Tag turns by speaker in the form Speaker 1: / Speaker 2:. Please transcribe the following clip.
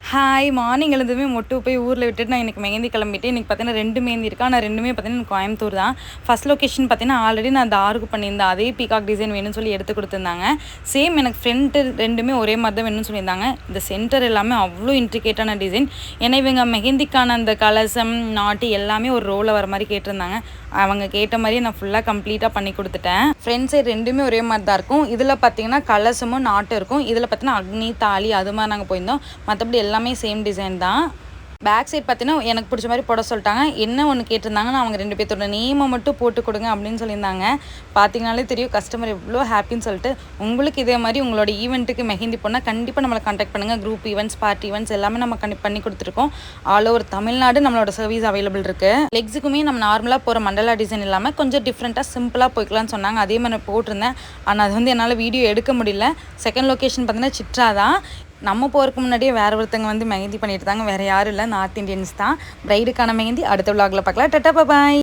Speaker 1: Hi morning எழுந்ததுமே மொட்டு போய் ஊரில் விட்டுட்டு நான் இன்றைக்கி மெஹந்தி கிளம்பிட்டு இன்றைக்கி பார்த்தீங்கன்னா 2 மெஹந்தி இருக்கா. நான் 2மே பார்த்தீங்கன்னா எனக்கு கோயம்புத்தூர் தான். ஃபஸ்ட் லொக்கேஷன் பார்த்தீங்கன்னா ஆல்ரெடி நான் தாருக்கு பண்ணியிருந்தேன். அதே பீகாக் டிசைன் வேணும்னு சொல்லி எடுத்து கொடுத்துருந்தாங்க. சேம் எனக்கு ஃப்ரண்ட்டு 2மே ஒரே மாதிரி தான் வேணும்னு சொல்லியிருந்தாங்க. இந்த சென்டர் எல்லாமே அவ்வளோ இன்ட்ரிகேட்டான டிசைன். ஏன்னா இவங்க மெஹந்திக்கான அந்த கலசம் நாட்டு எல்லாமே ஒரு ரோவில் வர மாதிரி கேட்டிருந்தாங்க. அவங்க கேட்ட மாதிரியே நான் ஃபுல்லாக கம்ப்ளீட்டாக பண்ணி கொடுத்துட்டேன். ஃப்ரண்ட் சைடு 2மே ஒரே மாதிரி தான் இருக்கும். இதில் பார்த்தீங்கன்னா கலசமும் நாட்டும் இருக்கும். இதில் பார்த்தீங்கன்னா அக்னி தாலி அது மாதிரி நாங்கள் போயிருந்தோம். மற்றபடி எல்லாமே சேம் டிசைன் தான். பேக் சைட் பார்த்தீங்கன்னா எனக்கு பிடிச்ச மாதிரி போட சொல்லிட்டாங்க. என்ன ஒன்று கேட்டிருந்தாங்கன்னா அவங்க 2 பேர்த்தோட நேமை மட்டும் போட்டு கொடுங்க அப்படின்னு சொல்லியிருந்தாங்க. பார்த்தீங்கனாலே தெரியும் கஸ்டமர் எவ்வளோ ஹாப்பின்னு சொல்லிட்டு. உங்களுக்கு இதே மாதிரி உங்களோட ஈவெண்ட்டுக்கு மெஹந்தி போனால் கண்டிப்பாக நம்மளை கான்டாக்ட் பண்ணுங்கள். குரூப் ஈவெண்ட்ஸ், பார்ட்டி ஈவெண்ட்ஸ் எல்லாமே நம்ம பண்ணி கொடுத்துருக்கோம். ஆல் ஓவர் தமிழ்நாடு நம்மளோட சர்வீஸ் அவைலபிள் இருக்குது. லெக்ஸுக்குமே நம்ம நார்மலாக போகிற மண்டலா டிசைன் இல்லாமல் கொஞ்சம் டிஃப்ரெண்ட்டாக சிம்பிளாக போய்க்கலாம்னு சொன்னாங்க. அதே மாதிரி போட்டிருந்தேன். ஆனால் அது என்னால் வீடியோ எடுக்க முடியல. செகண்ட் லொக்கேஷன் பார்த்தீங்கன்னா சிட்ரா தான். நம்ம போகிறதுக்கு முன்னாடியே வேறு ஒருத்தங்க மெஹந்தி பண்ணிட்டு தாங்க. வேறு யாரும் இல்லை, நார்த் இந்தியன்ஸ் தான். ப்ரைடுக்கான மெஹந்தி அடுத்த விலாகில் பார்க்கலாம். டட்டா பாய்.